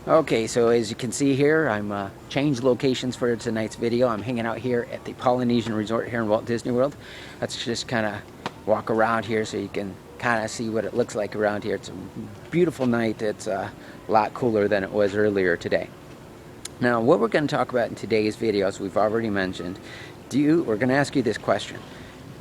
Okay, so as you can see here, I'm changed locations for tonight's video. I'm hanging out here at the Polynesian Resort here in Walt Disney World. Let's just kind of walk around here so you can kind of see what it looks like around here. It's a beautiful night. It's a lot cooler than it was earlier today. Now, what we're going to talk about in today's video, as we've already mentioned, we're going to ask you this question.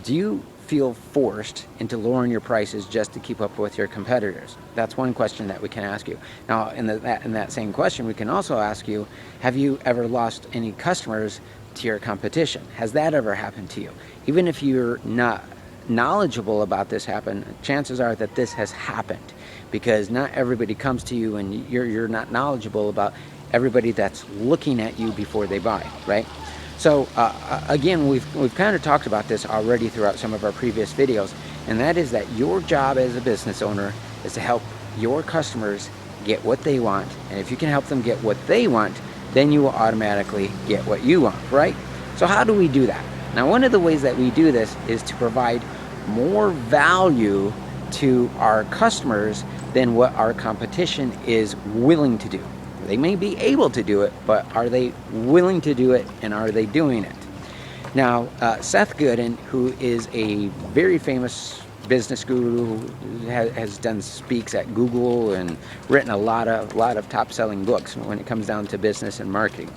Do you feel forced into lowering your prices just to keep up with your competitors? That's one question that we can ask you. Now, in that same question, we can also ask you, have you ever lost any customers to your competition? Has that ever happened to you? Even if you're not knowledgeable about this happen, chances are that this has happened, because not everybody comes to you and you're not knowledgeable about everybody that's looking at you before they buy, right? So again, we've kind of talked about this already throughout some of our previous videos, and that is that your job as a business owner is to help your customers get what they want. And if you can help them get what they want, then you will automatically get what you want, right? So how do we do that? Now, one of the ways that we do this is to provide more value to our customers than what our competition is willing to do. They may be able to do it, but are they willing to do it, and are they doing it? Now, Seth Godin, who is a very famous business guru, has done speaks at Google and written a lot of top-selling books when it comes down to business and marketing.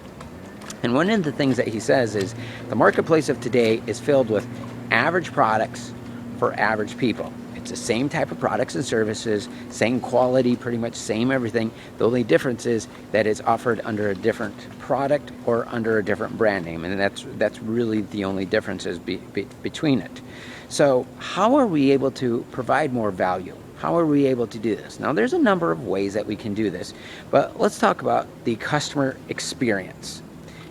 And one of the things that he says is the marketplace of today is filled with average products for average people. It's the same type of products and services, same quality, pretty much same everything. The only difference is that it's offered under a different product or under a different brand name, and that's really the only differences between it. So how are we able to provide more value? How are we able to do this? Now, there's a number of ways that we can do this, but let's talk about the customer experience.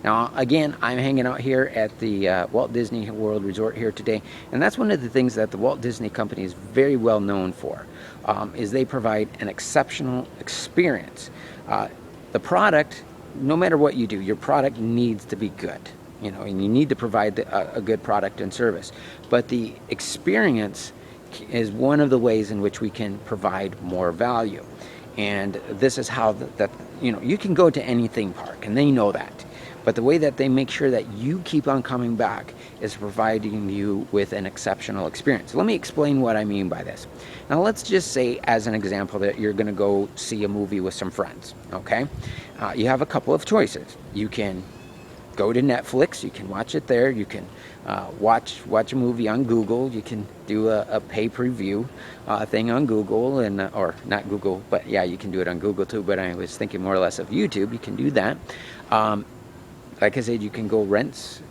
Now, again, I'm hanging out here at the Walt Disney World Resort here today, and that's one of the things that the Walt Disney Company is very well known for, is they provide an exceptional experience. The product, no matter what you do, your product needs to be good, and you need to provide a good product and service. But the experience is one of the ways in which we can provide more value. And this is how you can go to any theme park, and they know that. But the way that they make sure that you keep on coming back is providing you with an exceptional experience. Let me explain what I mean by this. Now, let's just say, as an example, that you're going to go see a movie with some friends, okay? You have a couple of choices. You can go to Netflix, you can watch it there, you can watch a movie on Google, you can do a pay-per-view thing on Google, and or not Google, but yeah, you can do it on Google too, but I was thinking more or less of YouTube. You can do that. Like I said, you can go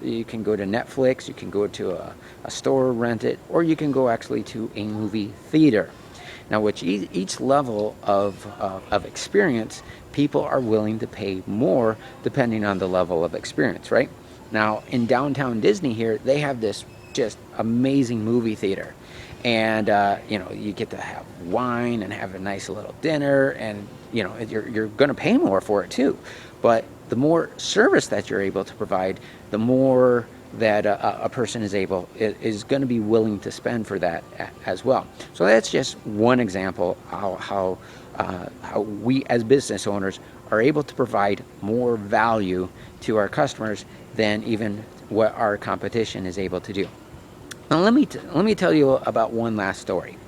you can go to Netflix, you can go to a store, rent it, or you can go actually to a movie theater. Now, which each level of experience, people are willing to pay more depending on the level of experience, right? Now, in downtown Disney here, they have this just amazing movie theater. And, you get to have wine and have a nice little dinner, and, you're going to pay more for it too. But the more service that you're able to provide, the more that a person is going to be willing to spend for that as well. So that's just one example how we as business owners are able to provide more value to our customers than even what our competition is able to do. Now, let me tell you about one last story.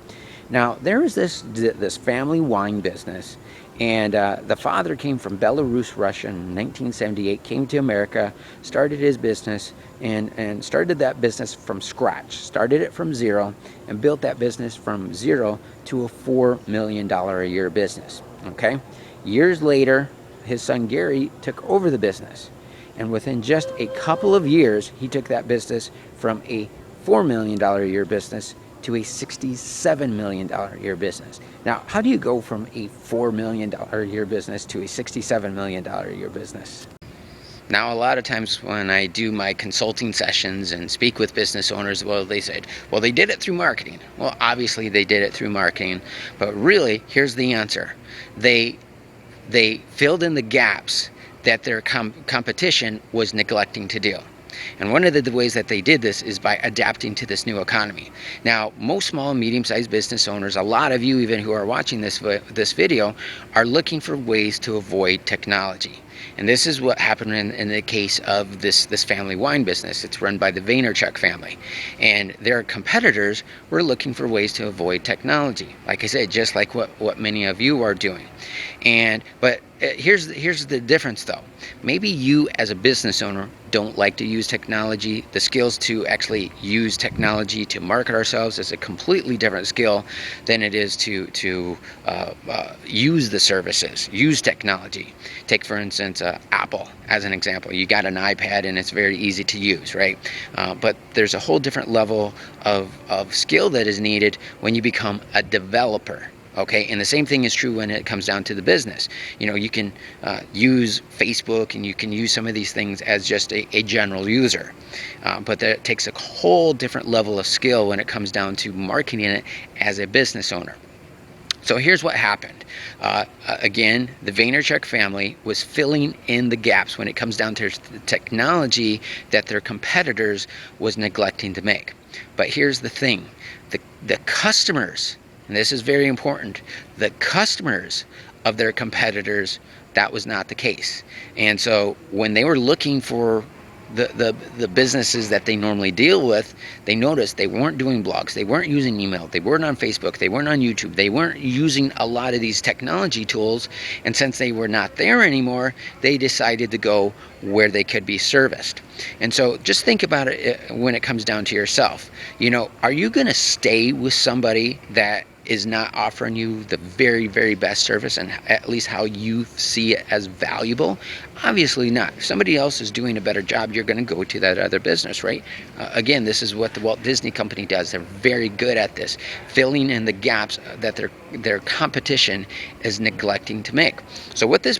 Now, there is this family wine business, and the father came from Belarus, Russia in 1978, came to America, started his business, and started that business from scratch. Started it from zero and built that business from zero to a $4 million a year business, okay? Years later, his son Gary took over the business, and within just a couple of years, he took that business from a $4 million a year business to a $67 million a year business. Now, how do you go from a $4 million a year business to a $67 million a year business? Now, a lot of times when I do my consulting sessions and speak with business owners, they said, they did it through marketing. Well, obviously they did it through marketing, but really, here's the answer. They filled in the gaps that their competition was neglecting to do. And one of the ways that they did this is by adapting to this new economy. Now, most small and medium-sized business owners, a lot of you even who are watching this video, are looking for ways to avoid technology. And this is what happened in the case of this family wine business. It's run by the Vaynerchuk family. And their competitors were looking for ways to avoid technology. Like I said, just like what many of you are doing. But here's the difference though. Maybe you as a business owner don't like to use technology. The skills to actually use technology to market ourselves is a completely different skill than it is to use the services, use technology. Take for instance Apple as an example. You got an iPad and it's very easy to use, right? But there's a whole different level of skill that is needed when you become a developer. Okay, and the same thing is true when it comes down to the business. You know, you can use Facebook and you can use some of these things as just a general user, but that takes a whole different level of skill when it comes down to marketing it as a business owner. So here's what happened. Again, the Vaynerchuk family was filling in the gaps when it comes down to the technology that their competitors was neglecting to make. But here's the thing, the customers, and this is very important, the customers of their competitors, that was not the case. And so when they were looking for the businesses that they normally deal with, they noticed they weren't doing blogs, they weren't using email, they weren't on Facebook, they weren't on YouTube, they weren't using a lot of these technology tools. And since they were not there anymore, they decided to go where they could be serviced. And so just think about it when it comes down to yourself. You know, are you going to stay with somebody that is not offering you the very, very best service and at least how you see it as valuable? Obviously not. If somebody else is doing a better job, you're going to go to that other business, right? Again, this is what the Walt Disney Company does. They're very good at this, filling in the gaps that their competition is neglecting to make. So what the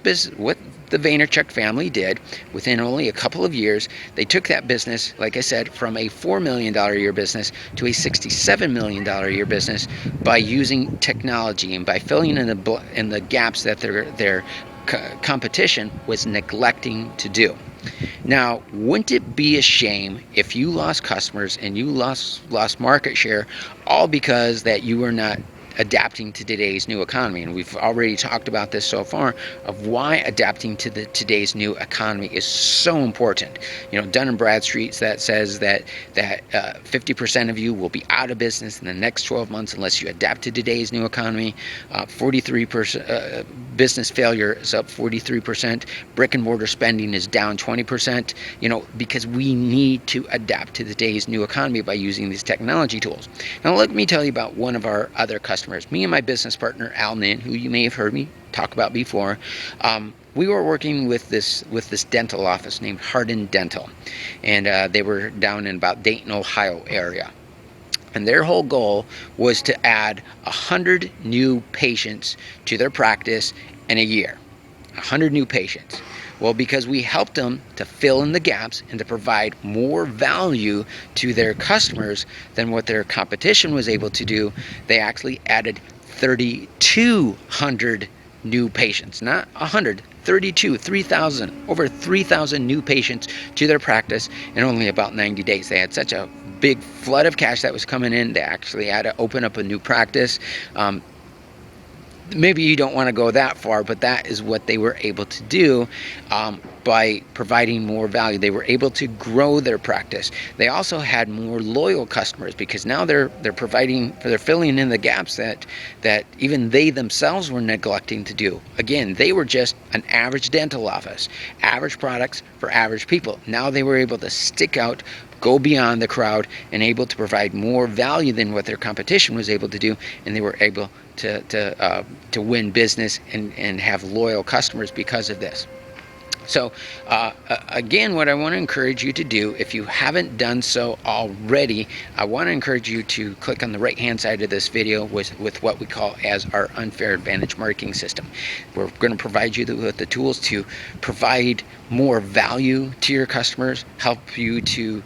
Vaynerchuk family did, within only a couple of years, they took that business, like I said, from a $4 million a year business to a $67 million a year business by using technology and by filling in the gaps that their competition was neglecting to do. Now, wouldn't it be a shame if you lost customers and you lost market share all because that you were not adapting to today's new economy? And we've already talked about this so far of why adapting to today's new economy is so important. You know, Dun & Bradstreet that says that 50% of you will be out of business in the next 12 months unless you adapt to today's new economy. 43% business failure is up 43%. Brick and mortar spending is down 20%. You know, because we need to adapt to today's new economy by using these technology tools. Now, let me tell you about one of our other customers. Me and my business partner Al Nin, who you may have heard me talk about before, we were working with this dental office named Hardin Dental, and they were down in about Dayton, Ohio area. And their whole goal was to add 100 new patients to their practice in a year. 100 new patients. Well, because we helped them to fill in the gaps and to provide more value to their customers than what their competition was able to do, they actually added 3,200 new patients, not 100, 32, 3,000, over 3,000 new patients to their practice in only about 90 days. They had such a big flood of cash that was coming in, they actually had to open up a new practice. Maybe you don't want to go that far, but that is what they were able to do by providing more value. They were able to grow their practice. They also had more loyal customers because now they're filling in the gaps that even they themselves were neglecting to do. Again, they were just an average dental office, average products for average people. Now they were able to stick out, go beyond the crowd, and able to provide more value than what their competition was able to do, and they were able to win business and have loyal customers because of this. So again, what I want to encourage you to do, if you haven't done so already, I want to encourage you to click on the right hand side of this video with what we call as our Unfair Advantage marketing system. We're going to provide you with the tools to provide more value to your customers, help you to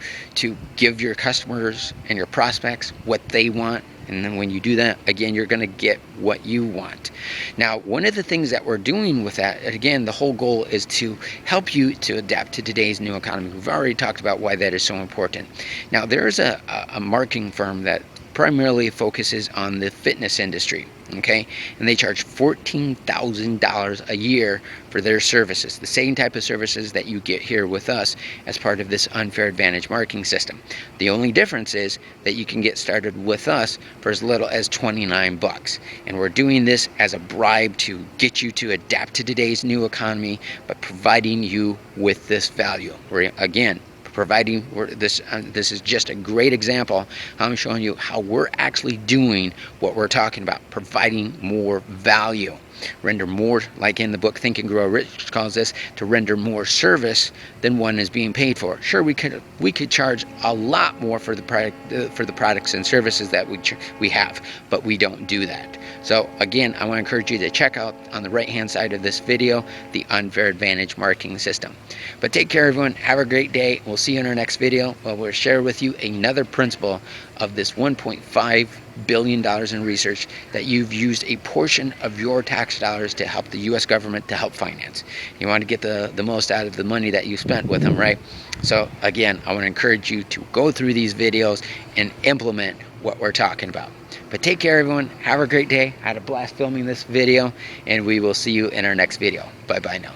give your customers and your prospects what they want And then when you do that, again, you're going to get what you want. Now, one of the things that we're doing with that, again, the whole goal is to help you to adapt to today's new economy. We've already talked about why that is so important. Now, there's a marketing firm that primarily focuses on the fitness industry, okay? And they charge $14,000 a year for their services, the same type of services that you get here with us as part of this Unfair Advantage marketing system. The only difference is that you can get started with us for as little as 29 bucks. And we're doing this as a bribe to get you to adapt to today's new economy, but providing you with this value. We're, again, providing this is just a great example. I'm showing you how we're actually doing what we're talking about, providing more value. Render more, like in the book Think and Grow Rich calls this, to render more service than one is being paid for. Sure, we could charge a lot more for the products and services that we have, but we don't do that. So again, I want to encourage you to check out on the right hand side of this video the Unfair Advantage marketing system. But take care, everyone. Have a great day. We'll see you in our next video where we'll share with you another principle of this $1.5 billion in research that you've used a portion of your tax dollars to help the U.S. government to help finance. You want to get the most out of the money that you spent with them, right? So again, I want to encourage you to go through these videos and implement what we're talking about. But take care, everyone. Have a great day. I had a blast filming this video, and we will see you in our next video. Bye-bye now.